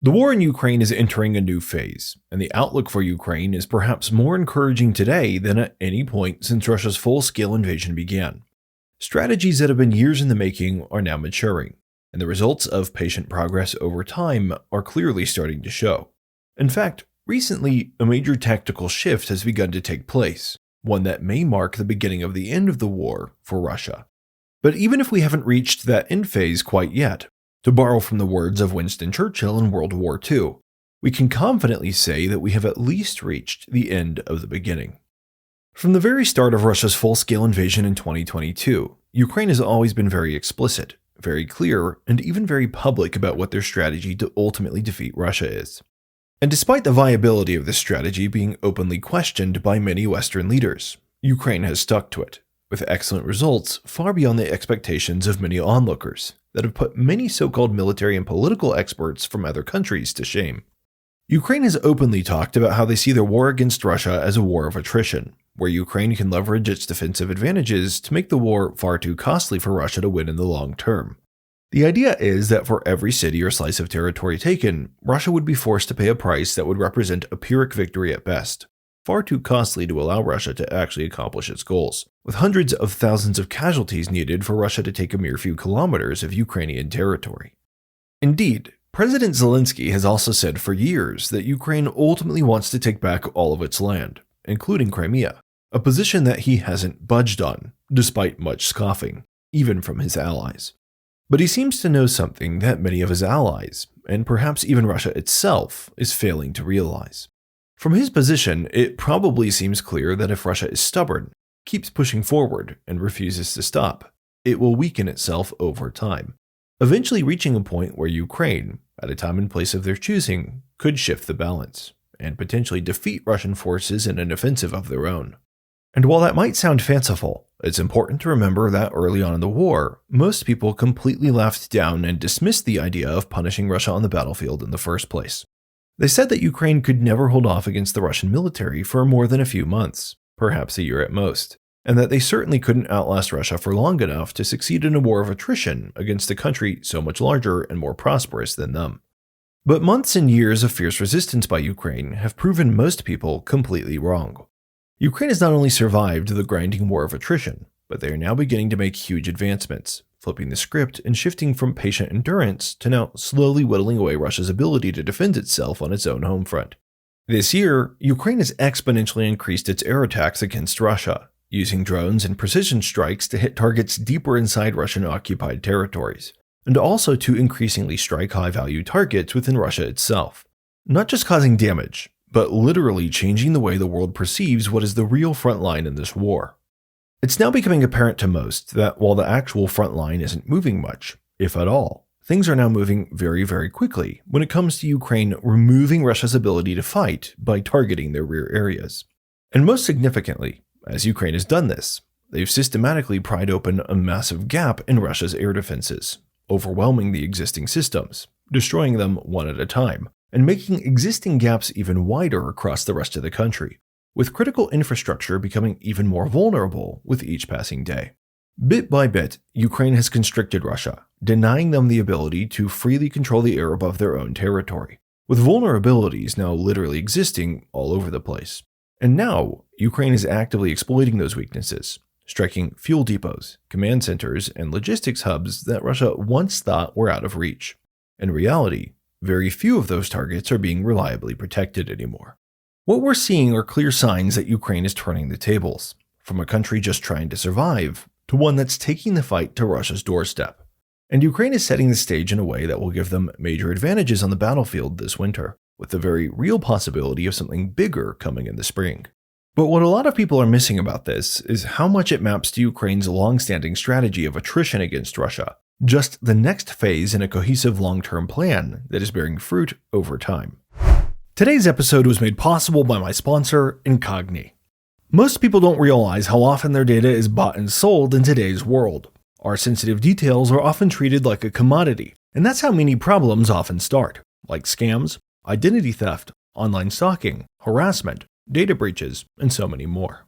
The war in Ukraine is entering a new phase, and the outlook for Ukraine is perhaps more encouraging today than at any point since Russia's full-scale invasion began. Strategies that have been years in the making are now maturing, and the results of patient progress over time are clearly starting to show. In fact, recently, a major tactical shift has begun to take place, one that may mark the beginning of the end of the war for Russia. But even if we haven't reached that end phase quite yet, to borrow from the words of Winston Churchill in World War II, we can confidently say that we have at least reached the end of the beginning. From the very start of Russia's full-scale invasion in 2022, Ukraine has always been very explicit, very clear, and even very public about what their strategy to ultimately defeat Russia is. And despite the viability of this strategy being openly questioned by many Western leaders, Ukraine has stuck to it, with excellent results far beyond the expectations of many onlookers that have put many so-called military and political experts from other countries to shame. Ukraine has openly talked about how they see their war against Russia as a war of attrition, where Ukraine can leverage its defensive advantages to make the war far too costly for Russia to win in the long term. The idea is that for every city or slice of territory taken, Russia would be forced to pay a price that would represent a Pyrrhic victory at best, far too costly to allow Russia to actually accomplish its goals, with hundreds of thousands of casualties needed for Russia to take a mere few kilometers of Ukrainian territory. Indeed, President Zelensky has also said for years that Ukraine ultimately wants to take back all of its land, including Crimea, a position that he hasn't budged on, despite much scoffing, even from his allies. But he seems to know something that many of his allies, and perhaps even Russia itself, is failing to realize. From his position, it probably seems clear that if Russia is stubborn, keeps pushing forward, and refuses to stop, it will weaken itself over time, eventually reaching a point where Ukraine, at a time and place of their choosing, could shift the balance, and potentially defeat Russian forces in an offensive of their own. And while that might sound fanciful, it's important to remember that early on in the war, most people completely laughed down and dismissed the idea of punishing Russia on the battlefield in the first place. They said that Ukraine could never hold off against the Russian military for more than a few months, perhaps a year at most, and that they certainly couldn't outlast Russia for long enough to succeed in a war of attrition against a country so much larger and more prosperous than them. But months and years of fierce resistance by Ukraine have proven most people completely wrong. Ukraine has not only survived the grinding war of attrition, but they are now beginning to make huge advancements, flipping the script and shifting from patient endurance to now slowly whittling away Russia's ability to defend itself on its own home front. This year, Ukraine has exponentially increased its air attacks against Russia, using drones and precision strikes to hit targets deeper inside Russian-occupied territories, and also to increasingly strike high-value targets within Russia itself, not just causing damage, but literally changing the way the world perceives what is the real front line in this war. It's now becoming apparent to most that while the actual front line isn't moving much, if at all, things are now moving very, very quickly when it comes to Ukraine removing Russia's ability to fight by targeting their rear areas. And most significantly, as Ukraine has done this, they've systematically pried open a massive gap in Russia's air defenses, overwhelming the existing systems, destroying them one at a time, and making existing gaps even wider across the rest of the country, with critical infrastructure becoming even more vulnerable with each passing day. Bit by bit, Ukraine has constricted Russia, denying them the ability to freely control the air above their own territory, with vulnerabilities now literally existing all over the place. And now, Ukraine is actively exploiting those weaknesses, striking fuel depots, command centers, and logistics hubs that Russia once thought were out of reach. In reality, very few of those targets are being reliably protected anymore. What we're seeing are clear signs that Ukraine is turning the tables, from a country just trying to survive to one that's taking the fight to Russia's doorstep. And Ukraine is setting the stage in a way that will give them major advantages on the battlefield this winter, with the very real possibility of something bigger coming in the spring. But what a lot of people are missing about this is how much it maps to Ukraine's long-standing strategy of attrition against Russia, just the next phase in a cohesive long-term plan that is bearing fruit over time. Today's episode was made possible by my sponsor, Incogni. Most people don't realize how often their data is bought and sold in today's world. Our sensitive details are often treated like a commodity, and that's how many problems often start, like scams, identity theft, online stalking, harassment, data breaches, and so many more.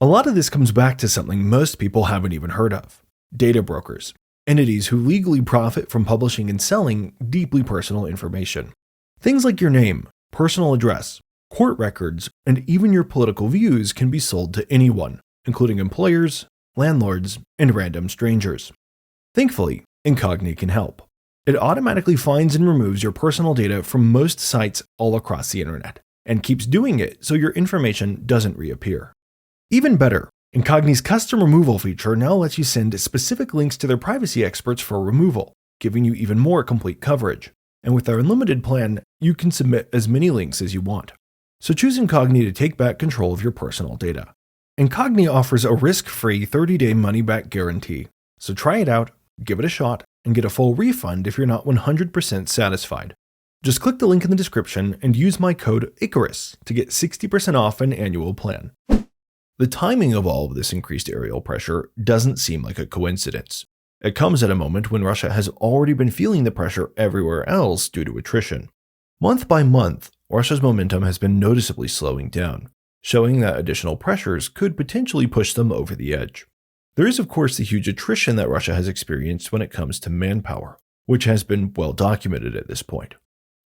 A lot of this comes back to something most people haven't even heard of: data brokers, entities who legally profit from publishing and selling deeply personal information. Things like your name, personal address, court records, and even your political views can be sold to anyone, including employers, landlords, and random strangers. Thankfully, Incogni can help. It automatically finds and removes your personal data from most sites all across the internet, and keeps doing it so your information doesn't reappear. Even better, Incogni's custom removal feature now lets you send specific links to their privacy experts for removal, giving you even more complete coverage. And with their unlimited plan, you can submit as many links as you want. So choose Incogni to take back control of your personal data. Incogni offers a risk-free 30-day money-back guarantee. So try it out, give it a shot, and get a full refund if you're not 100% satisfied. Just click the link in the description and use my code ICARUS to get 60% off an annual plan. The timing of all of this increased aerial pressure doesn't seem like a coincidence. It comes at a moment when Russia has already been feeling the pressure everywhere else due to attrition. Month by month, Russia's momentum has been noticeably slowing down, showing that additional pressures could potentially push them over the edge. There is, of course, the huge attrition that Russia has experienced when it comes to manpower, which has been well documented at this point.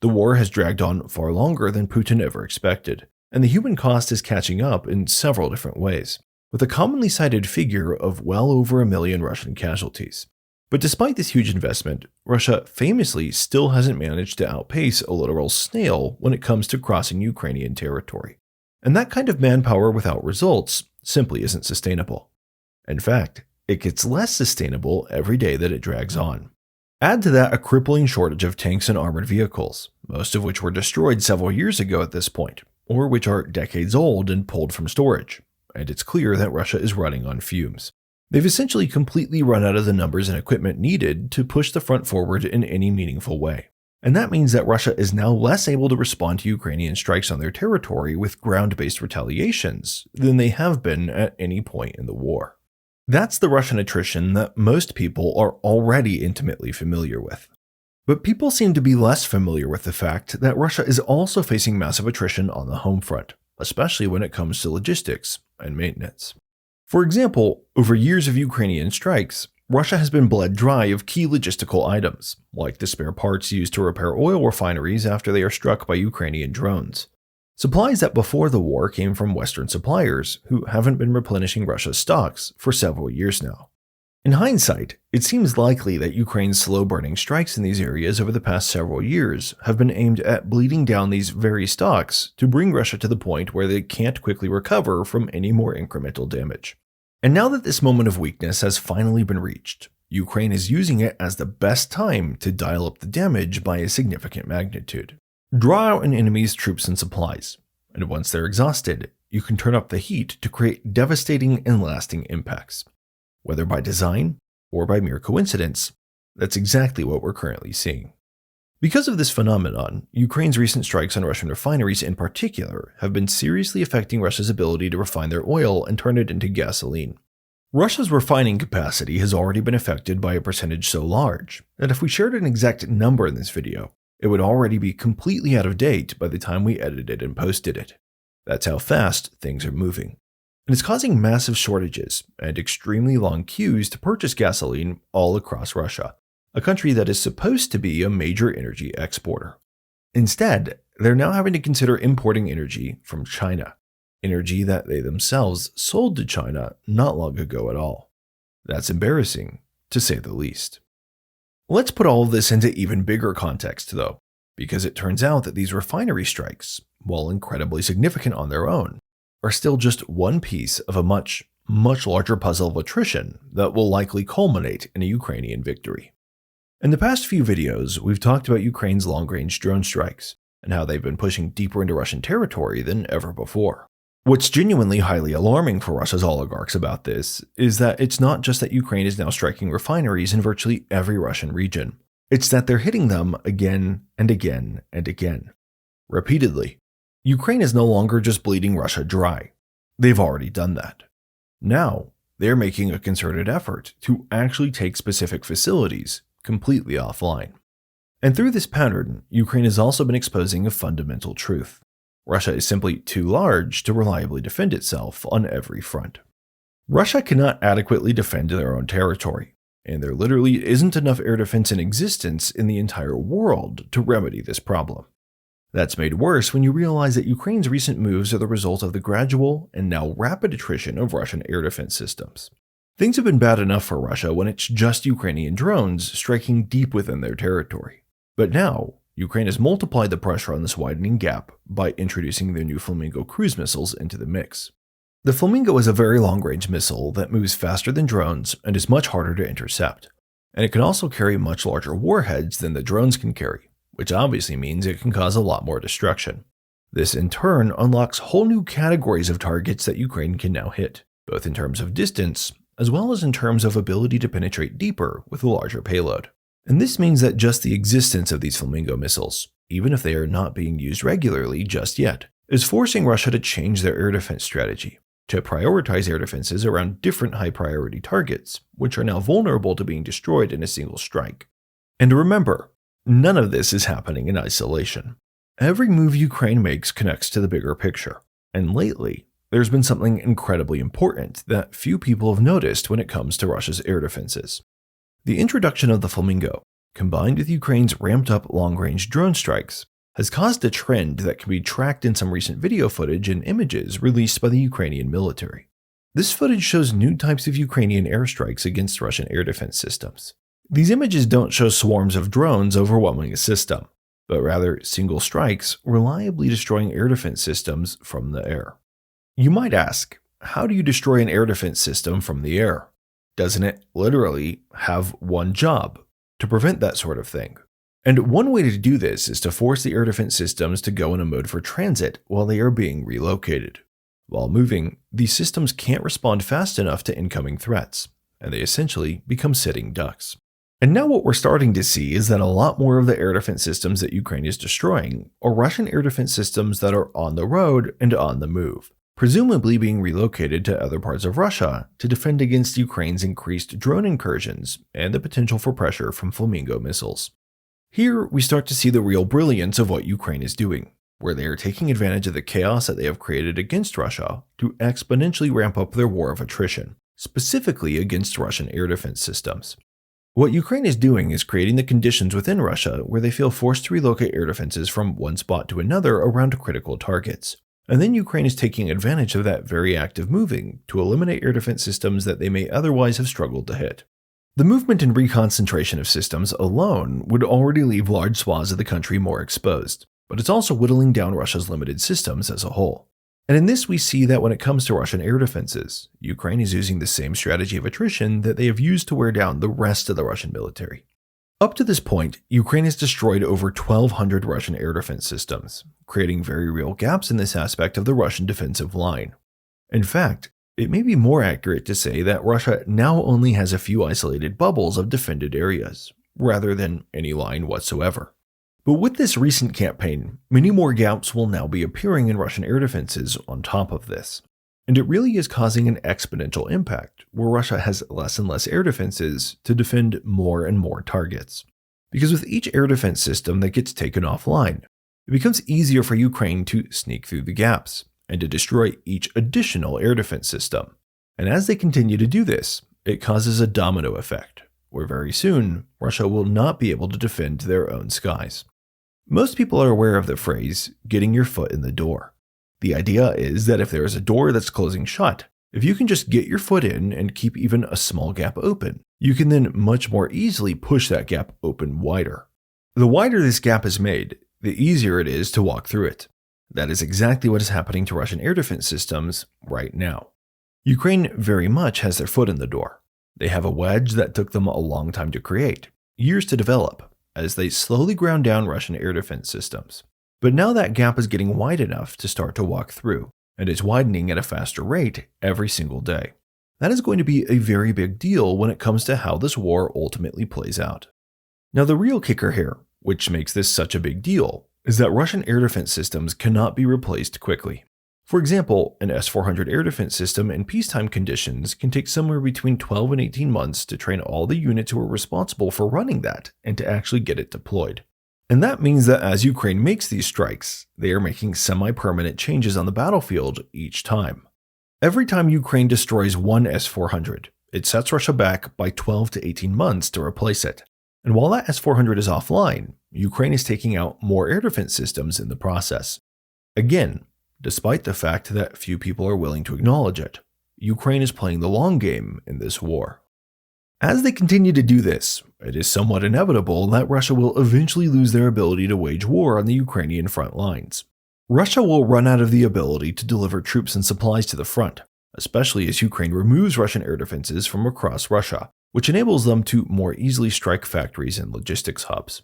The war has dragged on far longer than Putin ever expected, and the human cost is catching up in several different ways, with a commonly cited figure of well over 1 million Russian casualties. But despite this huge investment, Russia famously still hasn't managed to outpace a literal snail when it comes to crossing Ukrainian territory. And that kind of manpower without results simply isn't sustainable. In fact, it gets less sustainable every day that it drags on. Add to that a crippling shortage of tanks and armored vehicles, most of which were destroyed several years ago at this point, or which are decades old and pulled from storage, and it's clear that Russia is running on fumes. They've essentially completely run out of the numbers and equipment needed to push the front forward in any meaningful way. And that means that Russia is now less able to respond to Ukrainian strikes on their territory with ground-based retaliations than they have been at any point in the war. That's the Russian attrition that most people are already intimately familiar with. But people seem to be less familiar with the fact that Russia is also facing massive attrition on the home front, especially when it comes to logistics and maintenance. For example, over years of Ukrainian strikes, Russia has been bled dry of key logistical items, like the spare parts used to repair oil refineries after they are struck by Ukrainian drones. Supplies that before the war came from Western suppliers who haven't been replenishing Russia's stocks for several years now. In hindsight, it seems likely that Ukraine's slow-burning strikes in these areas over the past several years have been aimed at bleeding down these very stocks to bring Russia to the point where they can't quickly recover from any more incremental damage. And now that this moment of weakness has finally been reached, Ukraine is using it as the best time to dial up the damage by a significant magnitude. Draw out an enemy's troops and supplies, and once they're exhausted, you can turn up the heat to create devastating and lasting impacts. Whether by design or by mere coincidence, that's exactly what we're currently seeing. Because of this phenomenon, Ukraine's recent strikes on Russian refineries in particular have been seriously affecting Russia's ability to refine their oil and turn it into gasoline. Russia's refining capacity has already been affected by a percentage so large that if we shared an exact number in this video, it would already be completely out of date by the time we edited and posted it. That's how fast things are moving. And it's causing massive shortages and extremely long queues to purchase gasoline all across Russia, a country that is supposed to be a major energy exporter. Instead, they're now having to consider importing energy from China, energy that they themselves sold to China not long ago at all. That's embarrassing, to say the least. Let's put all of this into even bigger context, though, because it turns out that these refinery strikes, while incredibly significant on their own, are still just one piece of a much, much larger puzzle of attrition that will likely culminate in a Ukrainian victory. In the past few videos, we've talked about Ukraine's long-range drone strikes and how they've been pushing deeper into Russian territory than ever before. What's genuinely highly alarming for Russia's oligarchs about this is that it's not just that Ukraine is now striking refineries in virtually every Russian region. It's that they're hitting them again and again and again. Repeatedly. Ukraine is no longer just bleeding Russia dry. They've already done that. Now, they're making a concerted effort to actually take specific facilities completely offline. And through this pattern, Ukraine has also been exposing a fundamental truth. Russia is simply too large to reliably defend itself on every front. Russia cannot adequately defend their own territory, and there literally isn't enough air defense in existence in the entire world to remedy this problem. That's made worse when you realize that Ukraine's recent moves are the result of the gradual and now rapid attrition of Russian air defense systems. Things have been bad enough for Russia when it's just Ukrainian drones striking deep within their territory. But now, Ukraine has multiplied the pressure on this widening gap by introducing their new Flamingo cruise missiles into the mix. The Flamingo is a very long-range missile that moves faster than drones and is much harder to intercept. And it can also carry much larger warheads than the drones can carry, which obviously means it can cause a lot more destruction. This in turn unlocks whole new categories of targets that Ukraine can now hit, both in terms of distance, as well as in terms of ability to penetrate deeper with a larger payload. And this means that just the existence of these Flamingo missiles, even if they are not being used regularly just yet, is forcing Russia to change their air defense strategy, to prioritize air defenses around different high-priority targets, which are now vulnerable to being destroyed in a single strike. And remember, none of this is happening in isolation. Every move Ukraine makes connects to the bigger picture, and lately, there's been something incredibly important that few people have noticed when it comes to Russia's air defenses. The introduction of the Flamingo, combined with Ukraine's ramped-up long-range drone strikes, has caused a trend that can be tracked in some recent video footage and images released by the Ukrainian military. This footage shows new types of Ukrainian airstrikes against Russian air defense systems. These images don't show swarms of drones overwhelming a system, but rather single strikes reliably destroying air defense systems from the air. You might ask, how do you destroy an air defense system from the air? Doesn't it literally have one job? To prevent that sort of thing. And one way to do this is to force the air defense systems to go in a mode for transit while they are being relocated. While moving, these systems can't respond fast enough to incoming threats, and they essentially become sitting ducks. And now what we're starting to see is that a lot more of the air defense systems that Ukraine is destroying are Russian air defense systems that are on the road and on the move, presumably being relocated to other parts of Russia to defend against Ukraine's increased drone incursions and the potential for pressure from Flamingo missiles. Here, we start to see the real brilliance of what Ukraine is doing, where they are taking advantage of the chaos that they have created against Russia to exponentially ramp up their war of attrition, specifically against Russian air defense systems. What Ukraine is doing is creating the conditions within Russia where they feel forced to relocate air defenses from one spot to another around critical targets. And then Ukraine is taking advantage of that very act of moving to eliminate air defense systems that they may otherwise have struggled to hit. The movement and reconcentration of systems alone would already leave large swaths of the country more exposed, but it's also whittling down Russia's limited systems as a whole. And in this we see that when it comes to Russian air defenses, Ukraine is using the same strategy of attrition that they have used to wear down the rest of the Russian military. Up to this point, Ukraine has destroyed over 1,200 Russian air defense systems, creating very real gaps in this aspect of the Russian defensive line. In fact, it may be more accurate to say that Russia now only has a few isolated bubbles of defended areas, rather than any line whatsoever. But with this recent campaign, many more gaps will now be appearing in Russian air defenses on top of this. And it really is causing an exponential impact, where Russia has less and less air defenses to defend more and more targets. Because with each air defense system that gets taken offline, it becomes easier for Ukraine to sneak through the gaps and to destroy each additional air defense system. And as they continue to do this, it causes a domino effect, where very soon, Russia will not be able to defend their own skies. Most people are aware of the phrase, getting your foot in the door. The idea is that if there is a door that's closing shut, if you can just get your foot in and keep even a small gap open, you can then much more easily push that gap open wider. The wider this gap is made, the easier it is to walk through it. That is exactly what is happening to Russian air defense systems right now. Ukraine very much has their foot in the door. They have a wedge that took them a long time to create, years to develop, as they slowly ground down Russian air defense systems. But now that gap is getting wide enough to start to walk through, and it's widening at a faster rate every single day. That is going to be a very big deal when it comes to how this war ultimately plays out. Now the real kicker here, which makes this such a big deal, is that Russian air defense systems cannot be replaced quickly. For example, an S-400 air defense system in peacetime conditions can take somewhere between 12 and 18 months to train all the units who are responsible for running that and to actually get it deployed. And that means that as Ukraine makes these strikes, they are making semi-permanent changes on the battlefield each time. Every time Ukraine destroys one S-400, it sets Russia back by 12 to 18 months to replace it. And while that S-400 is offline, Ukraine is taking out more air defense systems in the process. Again, despite the fact that few people are willing to acknowledge it, Ukraine is playing the long game in this war. As they continue to do this, it is somewhat inevitable that Russia will eventually lose their ability to wage war on the Ukrainian front lines. Russia will run out of the ability to deliver troops and supplies to the front, especially as Ukraine removes Russian air defenses from across Russia, which enables them to more easily strike factories and logistics hubs.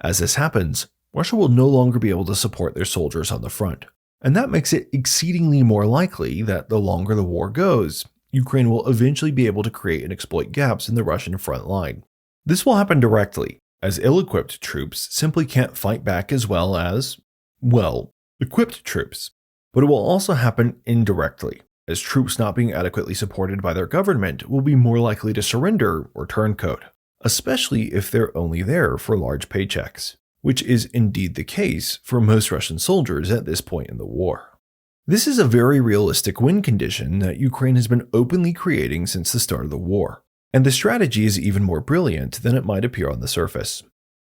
As this happens, Russia will no longer be able to support their soldiers on the front, and that makes it exceedingly more likely that the longer the war goes, Ukraine will eventually be able to create and exploit gaps in the Russian front line. This will happen directly, as ill-equipped troops simply can't fight back as well as, equipped troops. But it will also happen indirectly, as troops not being adequately supported by their government will be more likely to surrender or turncoat, especially if they're only there for large paychecks, which is indeed the case for most Russian soldiers at this point in the war. This is a very realistic win condition that Ukraine has been openly creating since the start of the war, and the strategy is even more brilliant than it might appear on the surface.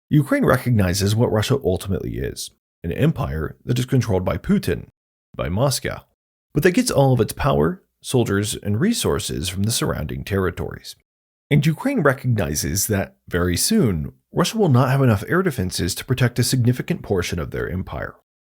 Ukraine recognizes what Russia ultimately is, an empire that is controlled by Putin, by Moscow, but that gets all of its power, soldiers, and resources from the surrounding territories. And Ukraine recognizes that, very soon, Russia will not have enough air defenses to protect a significant portion of their empire.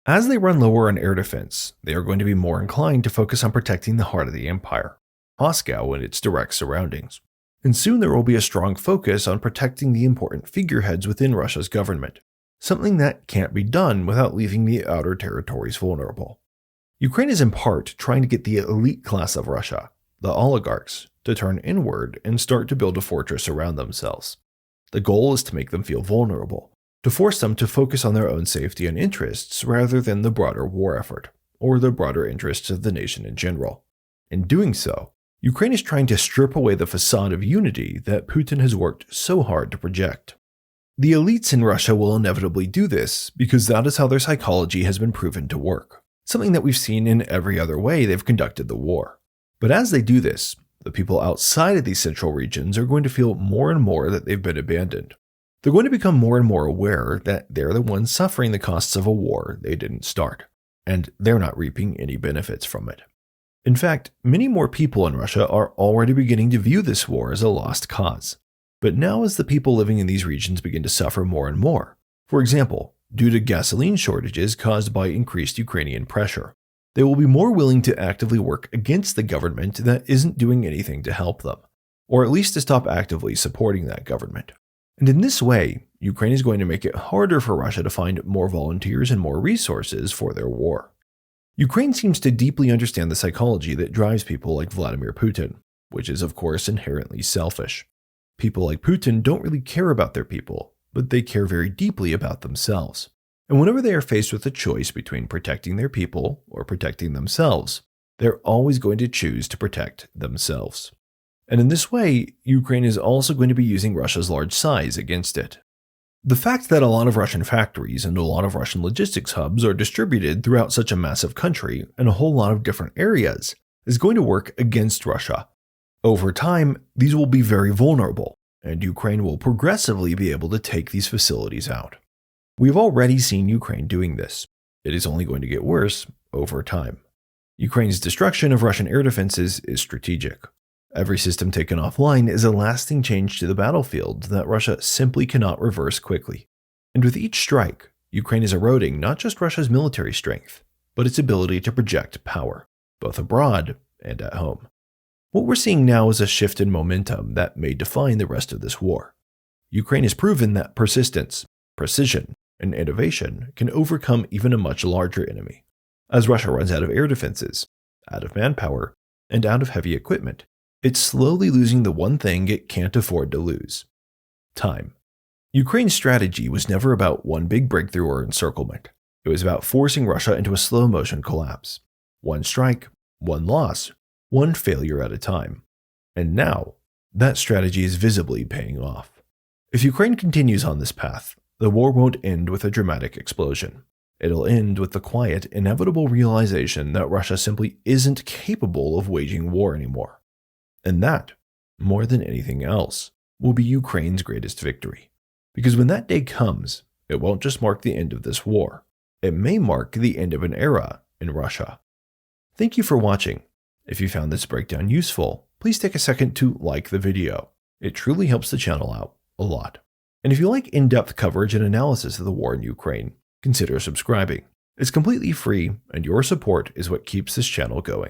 As they run lower on air defense, they are going to be more inclined to focus on protecting the heart of the empire, Moscow and its direct surroundings. And soon there will be a strong focus on protecting the important figureheads within Russia's government, something that can't be done without leaving the outer territories vulnerable. Ukraine is in part trying to get the elite class of Russia, the oligarchs, to turn inward and start to build a fortress around themselves. The goal is to make them feel vulnerable, to force them to focus on their own safety and interests rather than the broader war effort, or the broader interests of the nation in general. In doing so, Ukraine is trying to strip away the facade of unity that Putin has worked so hard to project. The elites in Russia will inevitably do this because that is how their psychology has been proven to work, something that we've seen in every other way they've conducted the war. But as they do this, the people outside of these central regions are going to feel more and more that they've been abandoned. They're going to become more and more aware that they're the ones suffering the costs of a war they didn't start, and they're not reaping any benefits from it. In fact, many more people in Russia are already beginning to view this war as a lost cause. But now as the people living in these regions begin to suffer more and more, for example, due to gasoline shortages caused by increased Ukrainian pressure, they will be more willing to actively work against the government that isn't doing anything to help them, or at least to stop actively supporting that government. And in this way, Ukraine is going to make it harder for Russia to find more volunteers and more resources for their war. Ukraine seems to deeply understand the psychology that drives people like Vladimir Putin, which is of course inherently selfish. People like Putin don't really care about their people, but they care very deeply about themselves. And whenever they are faced with a choice between protecting their people or protecting themselves, they're always going to choose to protect themselves. And in this way, Ukraine is also going to be using Russia's large size against it. The fact that a lot of Russian factories and a lot of Russian logistics hubs are distributed throughout such a massive country and a whole lot of different areas is going to work against Russia. Over time, these will be very vulnerable, and Ukraine will progressively be able to take these facilities out. We've already seen Ukraine doing this. It is only going to get worse over time. Ukraine's destruction of Russian air defenses is strategic. Every system taken offline is a lasting change to the battlefield that Russia simply cannot reverse quickly. And with each strike, Ukraine is eroding not just Russia's military strength, but its ability to project power, both abroad and at home. What we're seeing now is a shift in momentum that may define the rest of this war. Ukraine has proven that persistence, precision, and innovation can overcome even a much larger enemy. As Russia runs out of air defenses, out of manpower, and out of heavy equipment, it's slowly losing the one thing it can't afford to lose: time. Ukraine's strategy was never about one big breakthrough or encirclement. It was about forcing Russia into a slow-motion collapse. One strike, one loss, one failure at a time. And now, that strategy is visibly paying off. If Ukraine continues on this path, the war won't end with a dramatic explosion. It'll end with the quiet, inevitable realization that Russia simply isn't capable of waging war anymore. And that, more than anything else, will be Ukraine's greatest victory. Because when that day comes, it won't just mark the end of this war. It may mark the end of an era in Russia. Thank you for watching. If you found this breakdown useful, please take a second to like the video. It truly helps the channel out a lot. And if you like in-depth coverage and analysis of the war in Ukraine, consider subscribing. It's completely free, and your support is what keeps this channel going.